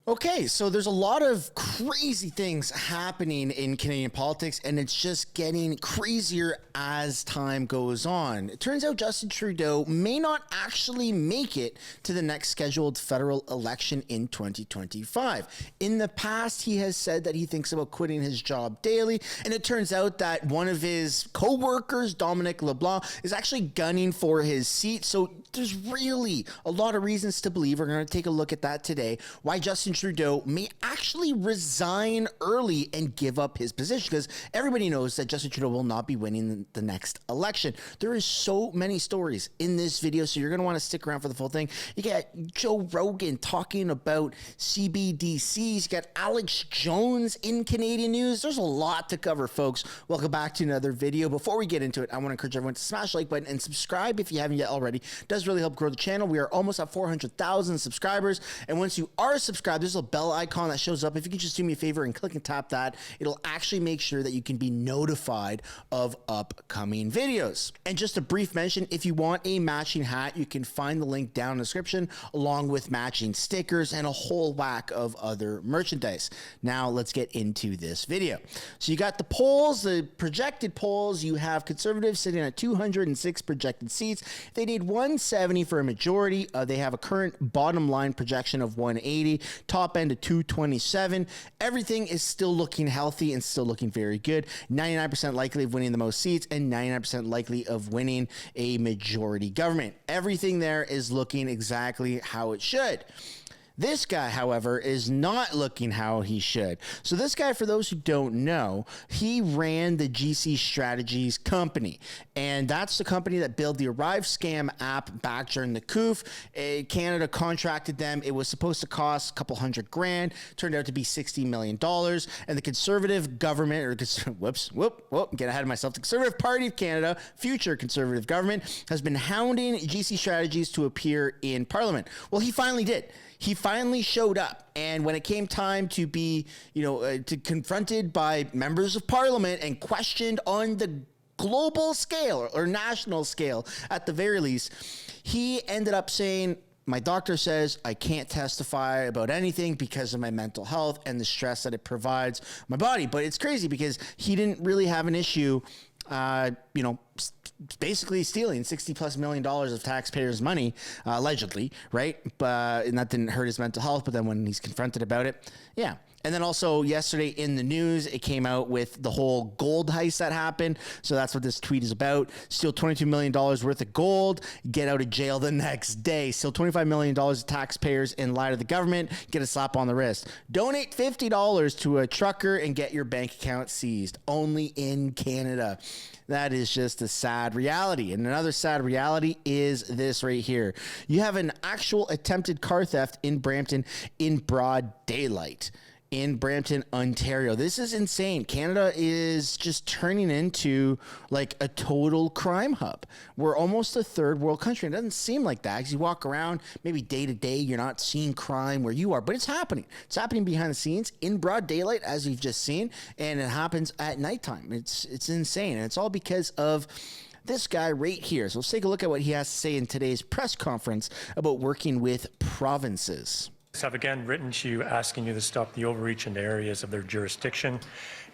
Okay, so there's a lot of crazy things happening in Canadian politics, and it's just getting crazier as time goes on. It turns out Justin Trudeau may not actually make it to the next scheduled federal election in 2025. In the past, he has said that he thinks about quitting his job daily, and it turns out that one of his co-workers, Dominic LeBlanc, is actually gunning for his seat. So there's really a lot of reasons to believe, we're going to take a look at that today, why Justin Trudeau may actually resign early and give up his position, because everybody knows that Justin Trudeau will not be winning the next election. There is so many stories in this video, so you're going to want to stick around for the full thing. You got Joe Rogan talking about CBDCs. You got Alex Jones in Canadian news. There's a lot to cover, folks. Welcome back to another video. Before we get into it, I want to encourage everyone to smash the like button and subscribe if you haven't yet already. It does really help grow the channel. We are almost at 400,000 subscribers, and once you are subscribed, there's a bell icon that shows up. If you could just do me a favor and click and tap that, it'll actually make sure that you can be notified of upcoming videos. And just a brief mention, if you want a matching hat, you can find the link down in the description, along with matching stickers and a whole whack of other merchandise. Now let's get into this video. So you got the polls, the projected polls. You have Conservatives sitting at 206 projected seats. They need 170 for a majority. They have a current bottom line projection of 180, top end of 227. Everything is still looking healthy and still looking very good. 99% likely of winning the most seats and 99% likely of winning a majority government. Everything there is looking exactly how it should. This guy, however, is not looking how he should. So this guy, for those who don't know, he ran the GC Strategies company. And that's the company that built the Arrive scam app back during the coup. Canada contracted them. It was supposed to cost a couple $100,000. Turned out to be $60 million. And the Conservative government, or get ahead of myself. The Conservative Party of Canada, future Conservative government, has been hounding GC Strategies to appear in Parliament. Well, he finally did. He finally showed up, and when it came time to be, confronted by members of Parliament and questioned on the global scale or national scale, at the very least, he ended up saying, "My doctor says I can't testify about anything because of my mental health and the stress that it provides my body." But it's crazy because he didn't really have an issue, basically stealing $60+ million of taxpayers' money, allegedly, right? And that didn't hurt his mental health. But then when he's confronted about it, yeah. And then also yesterday in the news, it came out with the whole gold heist that happened. So that's what this tweet is about. Steal $22 million worth of gold, get out of jail the next day. Steal $25 million of taxpayers and lie to the government, get a slap on the wrist. Donate $50 to a trucker and get your bank account seized. Only in Canada. That is just a sad reality. And another sad reality is this right here. You have an actual attempted car theft in Brampton in broad daylight. In Brampton, Ontario. This is insane. Canada is just turning into like a total crime hub. We're almost a third world country. It doesn't seem like that because you walk around maybe day to day, you're not seeing crime where you are, but it's happening. It's happening behind the scenes in broad daylight, as you've just seen, and it happens at nighttime. It's insane, and it's all because of this guy right here. So let's take a look at what he has to say in today's press conference about working with provinces. I've again written to you asking you to stop the overreach into areas of their jurisdiction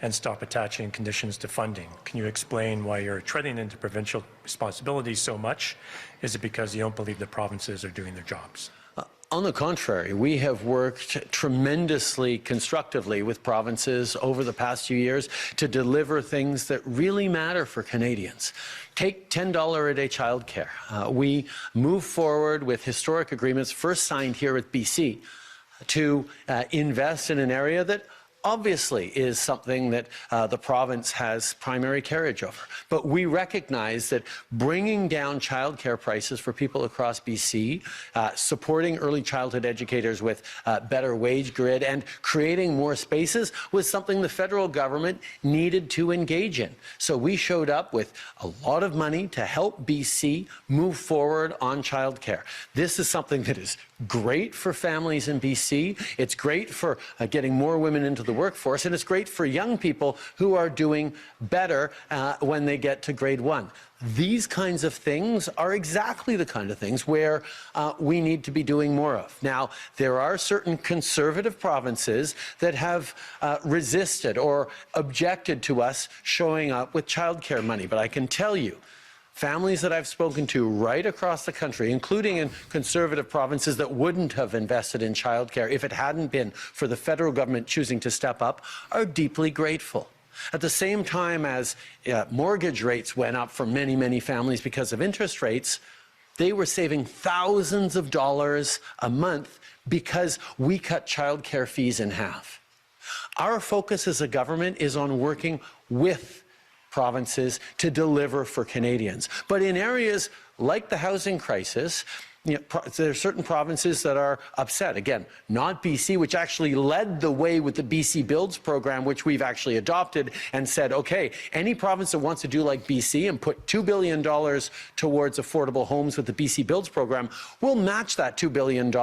and stop attaching conditions to funding. Can you explain why you're treading into provincial responsibilities so much? Is it because you don't believe the provinces are doing their jobs? On the contrary, we have worked tremendously constructively with provinces over the past few years to deliver things that really matter for Canadians. Take $10 a day childcare. We move forward with historic agreements first signed here at BC to invest in an area that obviously is something that the province has primary carriage over. But we recognize that bringing down childcare prices for people across BC, supporting early childhood educators with better wage grid, and creating more spaces was something the federal government needed to engage in. So we showed up with a lot of money to help BC move forward on childcare. This is something that is great for families in BC. It's great for getting more women into the workforce, and it's great for young people who are doing better when they get to grade 1. These kinds of things are exactly the kind of things where we need to be doing more of. Now, there are certain conservative provinces that have resisted or objected to us showing up with childcare money, but I can tell you, families that I've spoken to right across the country, including in conservative provinces that wouldn't have invested in childcare if it hadn't been for the federal government choosing to step up, are deeply grateful. At the same time as mortgage rates went up for many, many families because of interest rates, they were saving thousands of dollars a month because we cut childcare fees in half. Our focus as a government is on working with provinces to deliver for Canadians. But in areas like the housing crisis, there are certain provinces that are upset. Again, not BC, which actually led the way with the BC Builds program, which we've actually adopted and said, okay, any province that wants to do like BC and put $2 billion towards affordable homes with the BC Builds program, will match that $2 billion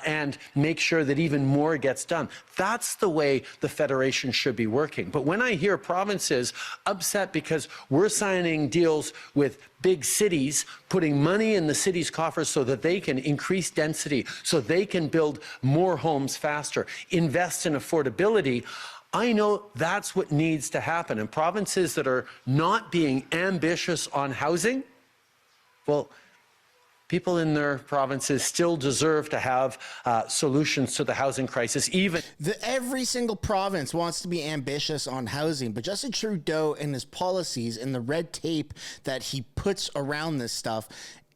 and make sure that even more gets done. That's the way the Federation should be working. But when I hear provinces upset because we're signing deals with big cities, putting money in the city's coffers so that they can increase density, so they can build more homes faster, invest in affordability, I know that's what needs to happen. And provinces that are not being ambitious on housing, well, people in their provinces still deserve to have solutions to the housing crisis, even. Every single province wants to be ambitious on housing, but Justin Trudeau and his policies and the red tape that he puts around this stuff,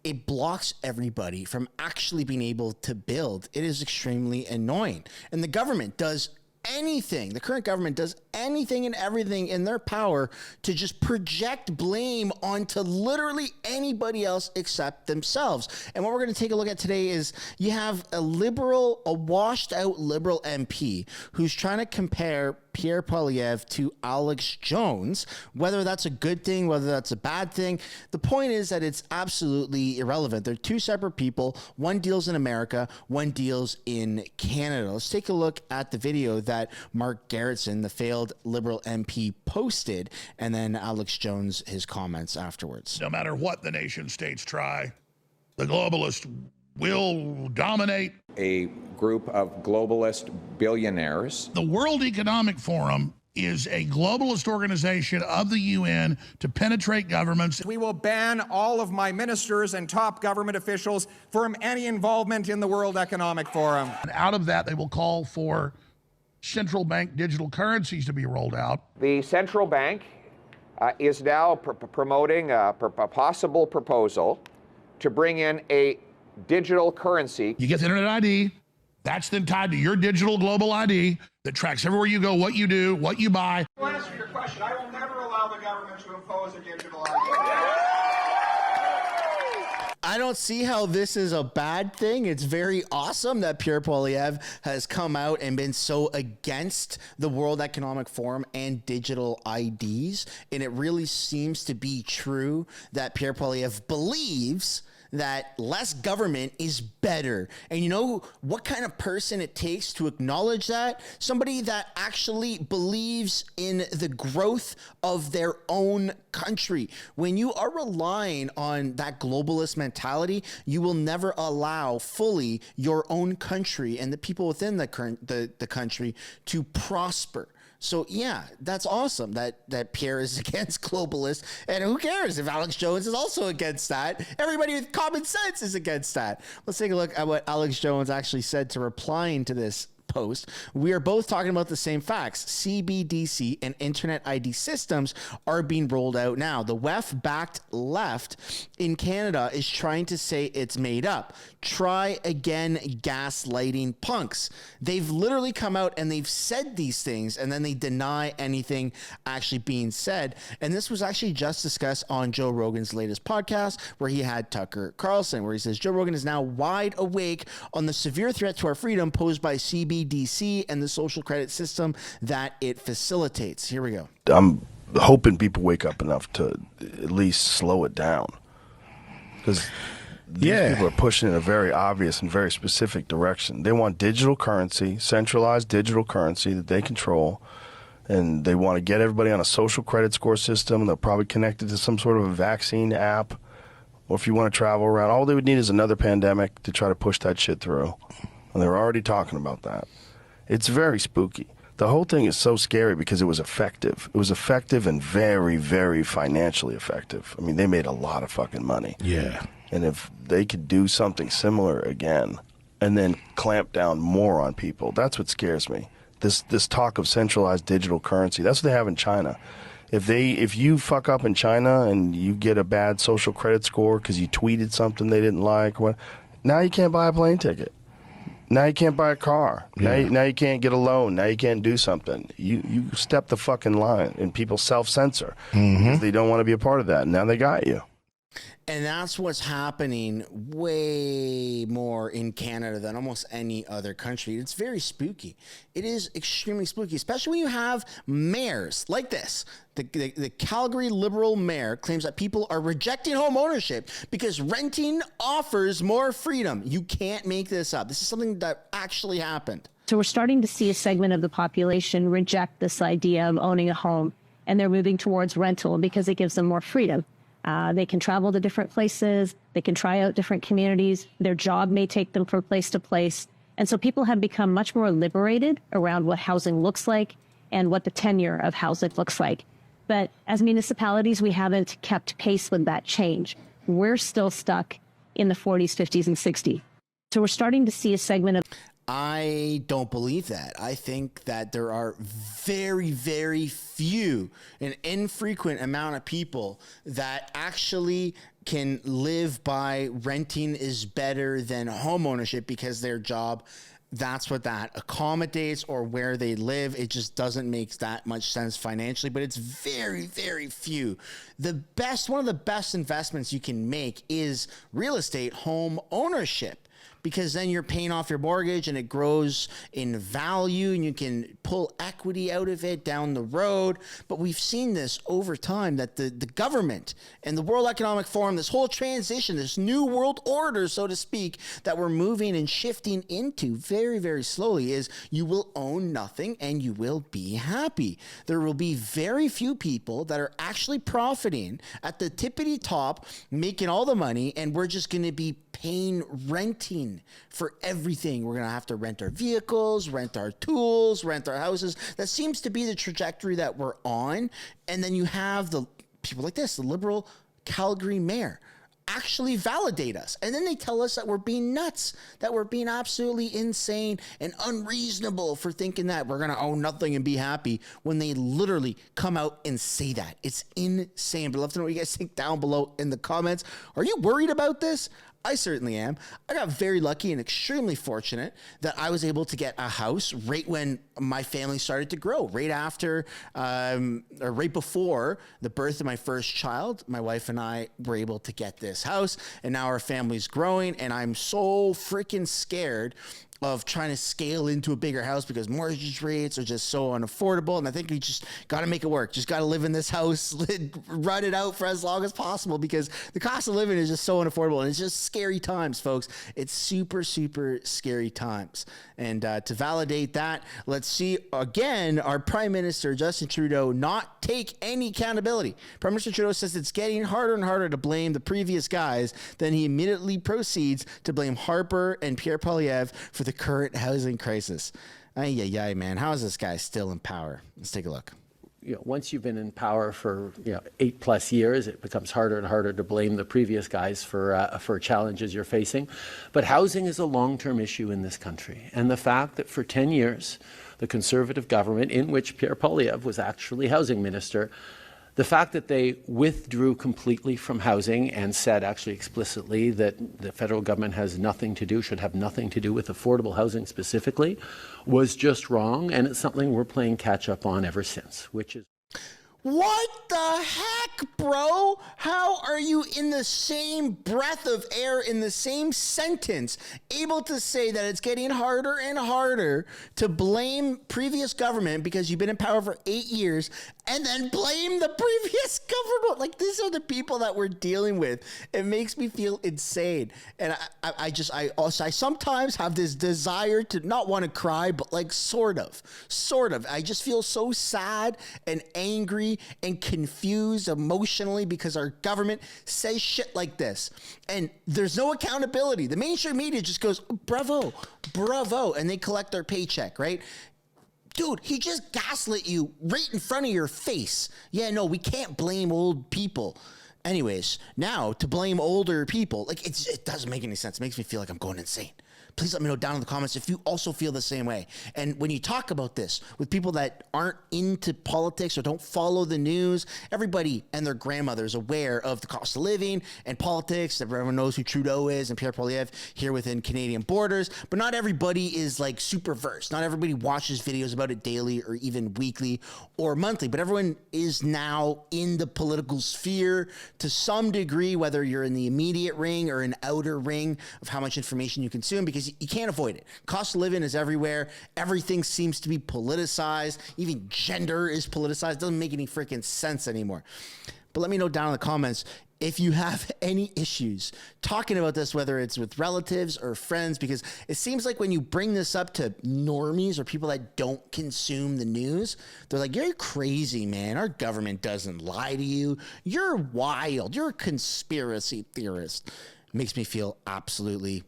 it blocks everybody from actually being able to build. It is extremely annoying. And the government does anything, the current government does anything and everything in their power to just project blame onto literally anybody else except themselves. And what we're going to take a look at today is you have a washed out liberal MP who's trying to compare Pierre Poilievre to Alex Jones. Whether that's a good thing, whether that's a bad thing, the point is that it's absolutely irrelevant. They're two separate people. One deals in America, one deals in Canada. Let's take a look at the video that Mark Garrettson, the failed Liberal MP, posted, and then Alex Jones, his comments afterwards. No matter what the nation states try, the globalists will dominate. A group of globalist billionaires. The World Economic Forum is a globalist organization of the UN to penetrate governments. We will ban all of my ministers and top government officials from any involvement in the World Economic Forum. And out of that, they will call for central bank digital currencies to be rolled out. The central bank is now promoting a possible proposal to bring in a digital currency. You get the internet ID, that's then tied to your digital global ID that tracks everywhere you go, what you do, what you buy. To answer your question, I will never allow the government to impose a digital ID. I don't see how this is a bad thing. It's very awesome that Pierre Poilievre has come out and been so against the World Economic Forum and digital IDs. And it really seems to be true that Pierre Poilievre believes that less government is better. And you know what kind of person it takes to acknowledge that? Somebody that actually believes in the growth of their own country. When you are relying on that globalist mentality, you will never allow fully your own country and the people within the country to prosper. So yeah, that's awesome that Pierre is against globalists, and who cares if Alex Jones is also against that? Everybody with common sense is against that. Let's take a look at what Alex Jones actually said to replying to this post. We are both talking about the same facts. CBDC and internet ID systems are being rolled out now. The WEF-backed left in Canada is trying to say it's made up. Try again, gaslighting punks. They've literally come out and they've said these things, and then they deny anything actually being said. And this was actually just discussed on Joe Rogan's latest podcast, where he had Tucker Carlson, where he says Joe Rogan is now wide awake on the severe threat to our freedom posed by CBDC and the social credit system that it facilitates. Here we go. I'm hoping people wake up enough to at least slow it down, because these people are pushing in a very obvious and very specific direction. They want digital currency, centralized digital currency that they control, and they want to get everybody on a social credit score system. They'll probably connect it to some sort of a vaccine app, or if you want to travel around, all they would need is another pandemic to try to push that shit through. And they're already talking about that. It's very spooky. The whole thing is so scary because it was effective. It was effective and very, very financially effective. I mean, they made a lot of fucking money. Yeah. And if they could do something similar again and then clamp down more on people, that's what scares me. This talk of centralized digital currency, that's what they have in China. If you fuck up in China and you get a bad social credit score because you tweeted something they didn't like, now you can't buy a plane ticket. Now you can't buy a car. Yeah. Now you can't get a loan. Now you can't do something. You step the fucking line, and people self-censor because they don't want to be a part of that. Now they got you. And that's what's happening way more in Canada than almost any other country. It's very spooky. It is extremely spooky, especially when you have mayors like this. The Calgary Liberal mayor claims that people are rejecting home ownership because renting offers more freedom. You can't make this up. This is something that actually happened. So we're starting to see a segment of the population reject this idea of owning a home, and they're moving towards rental because it gives them more freedom. They can travel to different places. They can try out different communities. Their job may take them from place to place. And so people have become much more liberated around what housing looks like and what the tenure of housing looks like. But as municipalities, we haven't kept pace with that change. We're still stuck in the 40s, 50s, and 60s. So we're starting to see a segment of... I don't believe that. I think that there are very, very few, an infrequent amount of people that actually can live by renting is better than home ownership because their job, that's what that accommodates, or where they live. It just doesn't make that much sense financially, but it's very, very few. One of the best investments you can make is real estate home ownership, because then you're paying off your mortgage and it grows in value and you can pull equity out of it down the road. But we've seen this over time, that the government and the World Economic Forum, this whole transition, this new world order, so to speak, that we're moving and shifting into very, very slowly, is you will own nothing and you will be happy. There will be very few people that are actually profiting at the tippity top, making all the money, and we're just going to be paying renting for everything. We're going to have to rent our vehicles, rent our tools, rent our houses. That seems to be the trajectory that we're on. And then you have the people like this, the Liberal Calgary mayor, actually validate us. And then they tell us that we're being nuts, that we're being absolutely insane and unreasonable for thinking that we're going to own nothing and be happy, when they literally come out and say that. It's insane. But I'd love to know what you guys think down below in the comments. Are you worried about this? I certainly am. I got very lucky and extremely fortunate that I was able to get a house right when my family started to grow, right after, or right before the birth of my first child. My wife and I were able to get this house, and now our family's growing, and I'm so freaking scared of trying to scale into a bigger house because mortgage rates are just so unaffordable. And I think we just got to make it work. Just got to live in this house, run it out for as long as possible, because the cost of living is just so unaffordable. And it's just scary times, folks. It's super, super scary times. And to validate that, let's see again our Prime Minister, Justin Trudeau, not take any accountability. Prime Minister Trudeau says it's getting harder and harder to blame the previous guys. Then he immediately proceeds to blame Harper and Pierre Poilievre for the current housing crisis. Ay, man. How is this guy still in power? Let's take a look. Once you've been in power for 8+ years, it becomes harder and harder to blame the previous guys for challenges you're facing. But housing is a long-term issue in this country. And the fact that for 10 years, the Conservative government, in which Pierre Poilievre was actually housing minister, the fact that they withdrew completely from housing and said actually explicitly that the federal government should have nothing to do with affordable housing specifically, was just wrong. And it's something we're playing catch up on ever since, which is... What the heck, bro? How are you in the same breath of air, in the same sentence, able to say that it's getting harder and harder to blame previous government because you've been in power for 8 years, and then blame the previous government. Like, these are the people that we're dealing with. It makes me feel insane. And I sometimes have this desire to not want to cry, but like sort of. I just feel so sad and angry and confused emotionally because our government says shit like this. And there's no accountability. The mainstream media just goes, bravo, and they collect their paycheck, right? Dude, he just gaslit you right in front of your face. Yeah, no, we can't blame old people. Anyways, now to blame older people, like it doesn't make any sense. It makes me feel like I'm going insane. Please let me know down in the comments if you also feel the same way. And when you talk about this with people that aren't into politics or don't follow the news, everybody and their grandmother is aware of the cost of living and politics. Everyone knows who Trudeau is and Pierre Poilievre here within Canadian borders. But not everybody is like super versed. Not everybody watches videos about it daily or even weekly or monthly. But everyone is now in the political sphere to some degree, whether you're in the immediate ring or an outer ring of how much information you consume, because you can't avoid it. Cost of living is everywhere. Everything seems to be politicized. Even gender is politicized. It doesn't make any freaking sense anymore. But let me know down in the comments if you have any issues talking about this, whether it's with relatives or friends, because it seems like when you bring this up to normies or people that don't consume the news, they're like, you're crazy, man. Our government doesn't lie to you. You're wild. You're a conspiracy theorist. Makes me feel absolutely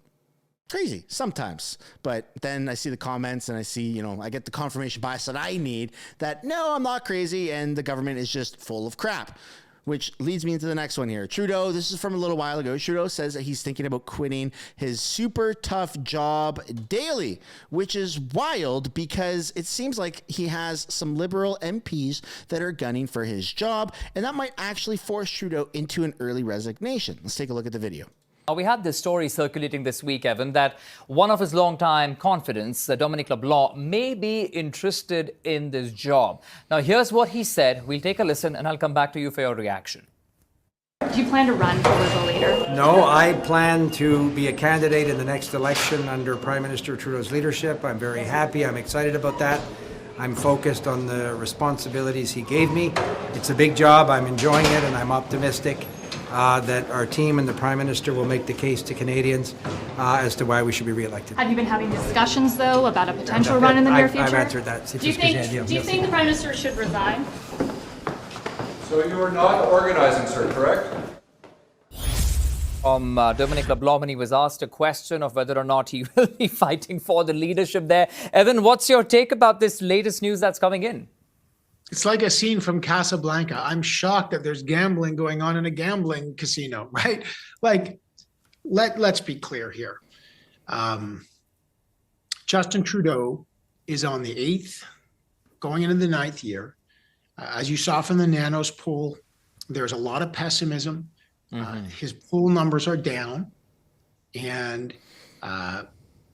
crazy sometimes. But then I see the comments and I see, I get the confirmation bias that I need that, no, I'm not crazy and the government is just full of crap. Which leads me into the next one here. Trudeau, this is from a little while ago. Trudeau says that he's thinking about quitting his super tough job daily, which is wild because it seems like he has some Liberal MPs that are gunning for his job, and that might actually force Trudeau into an early resignation. Let's take a look at the video. We had this story circulating this week, Evan, that one of his longtime confidants, Dominic LeBlanc, may be interested in this job. Now, here's what he said. We'll take a listen, and I'll come back to you for your reaction. Do you plan to run for Liberal leader? No, I plan to be a candidate in the next election under Prime Minister Trudeau's leadership. I'm very happy. I'm excited about that. I'm focused on the responsibilities he gave me. It's a big job. I'm enjoying it, and I'm optimistic that our team and the Prime Minister will make the case to Canadians as to why we should be re-elected. Have you been having discussions, though, about a potential run in the near future? I've answered that. Do you think the Prime Minister should resign? So you are not organizing, sir, correct? Dominic LeBlanc, when he was asked a question of whether or not he will be fighting for the leadership there. Evan, what's your take about this latest news that's coming in? It's like a scene from Casablanca. I'm shocked that there's gambling going on in a gambling casino, right? Like, let's be clear here. Justin Trudeau is on the 8th, going into the 9th year. As you saw from the Nanos poll, there's a lot of pessimism. His poll numbers are down, and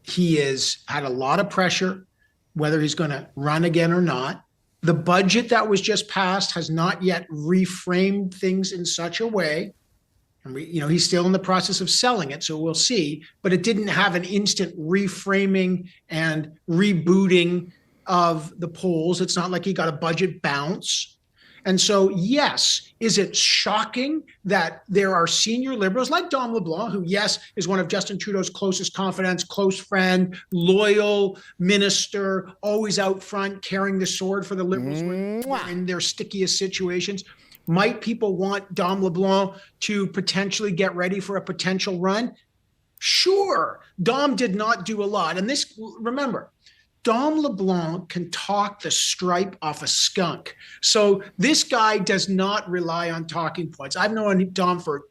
he has had a lot of pressure, whether he's going to run again or not. The budget that was just passed has not yet reframed things in such a way, and he's still in the process of selling it, so we'll see. But it didn't have an instant reframing and rebooting of the polls. It's not like he got a budget bounce. And so, yes, is it shocking that there are senior Liberals like Dom LeBlanc, who, yes, is one of Justin Trudeau's closest confidants, close friend, loyal minister, always out front, carrying the sword for the Liberals in their stickiest situations. Might people want Dom LeBlanc to potentially get ready for a potential run? Sure. Dom did not do a lot. And this, remember, Dom LeBlanc can talk the stripe off a skunk. So this guy does not rely on talking points. I've known Dom for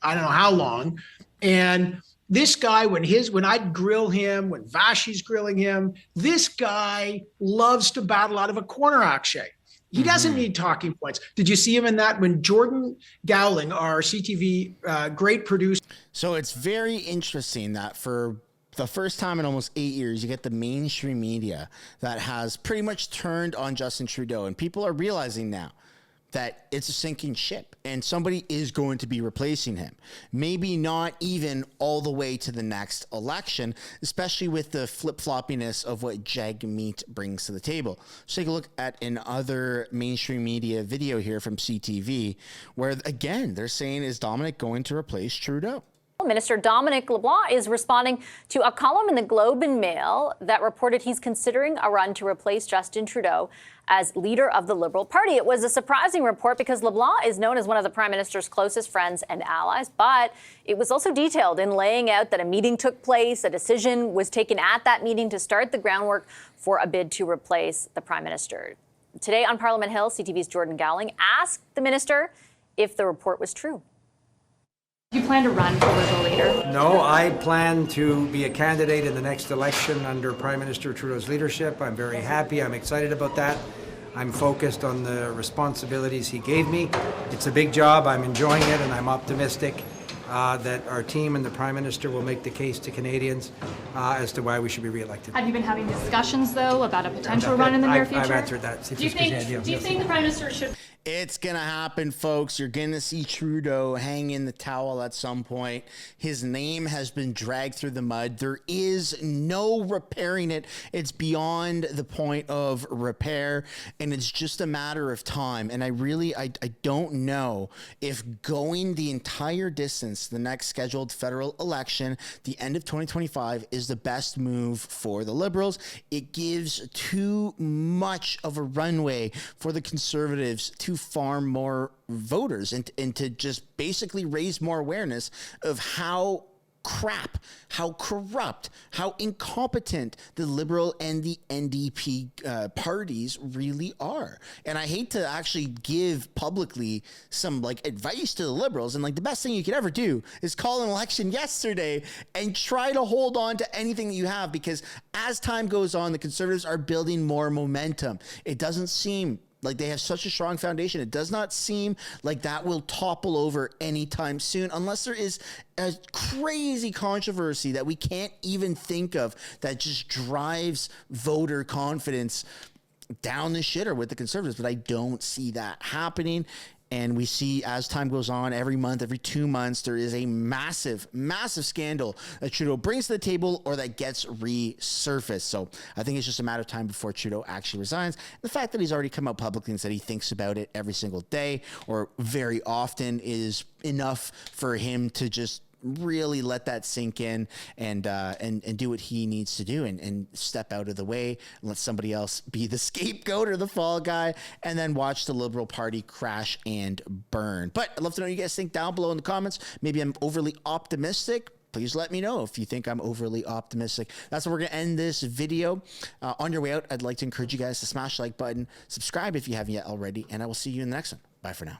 I don't know how long. And this guy, when I'd grill him, when Vashi's grilling him, this guy loves to battle out of a corner action. He doesn't need talking points. Did you see him in that when Jordan Gowling, our CTV great producer? So it's very interesting that for the first time in almost 8 years, you get the mainstream media that has pretty much turned on Justin Trudeau. And people are realizing now, that it's a sinking ship and somebody is going to be replacing him. Maybe not even all the way to the next election, especially with the flip-floppiness of what Jagmeet brings to the table. So take a look at another mainstream media video here from CTV, where again, they're saying, is Dominic going to replace Trudeau? Minister Dominic LeBlanc is responding to a column in the Globe and Mail that reported he's considering a run to replace Justin Trudeau as leader of the Liberal Party. It was a surprising report because LeBlanc is known as one of the Prime Minister's closest friends and allies, but it was also detailed in laying out that a meeting took place, a decision was taken at that meeting to start the groundwork for a bid to replace the Prime Minister. Today on Parliament Hill, CTV's Jordan Gowling asked the minister if the report was true. Do you plan to run for Liberal leader? No, I plan to be a candidate in the next election under Prime Minister Trudeau's leadership. I'm very happy. I'm excited about that. I'm focused on the responsibilities he gave me. It's a big job. I'm enjoying it, and I'm optimistic that our team and the Prime Minister will make the case to Canadians as to why we should be re-elected. Have you been having discussions, though, about a potential run in the near future? I've answered that. Do you think the Prime Minister should... It's going to happen, folks. You're going to see Trudeau hang in the towel at some point. His name has been dragged through the mud. There is no repairing it. It's beyond the point of repair, and it's just a matter of time. And I don't know if going the entire distance to the next scheduled federal election, the end of 2025, is the best move for the Liberals. It gives too much of a runway for the Conservatives to farm more voters and to just basically raise more awareness of how crap, how corrupt, how incompetent the Liberal and the NDP parties really are. And I hate to actually give publicly some advice to the Liberals, and the best thing you could ever do is call an election yesterday and try to hold on to anything that you have, because as time goes on, the Conservatives are building more momentum. It doesn't seem like they have such a strong foundation. It does not seem like that will topple over anytime soon, unless there is a crazy controversy that we can't even think of that just drives voter confidence down the shitter with the Conservatives. But I don't see that happening. And we see, as time goes on, every month, every 2 months, there is a massive, massive scandal that Trudeau brings to the table or that gets resurfaced. So I think it's just a matter of time before Trudeau actually resigns. The fact that he's already come out publicly and said he thinks about it every single day or very often is enough for him to just really let that sink in and do what he needs to do and step out of the way and let somebody else be the scapegoat or the fall guy, and then watch the Liberal Party crash and burn. But I'd love to know what you guys think down below in the comments. Maybe I'm overly optimistic. Please let me know if you think I'm overly optimistic. That's where we're going to end this video. On your way out, I'd like to encourage you guys to smash the like button, subscribe if you haven't yet already, and I will see you in the next one. Bye for now.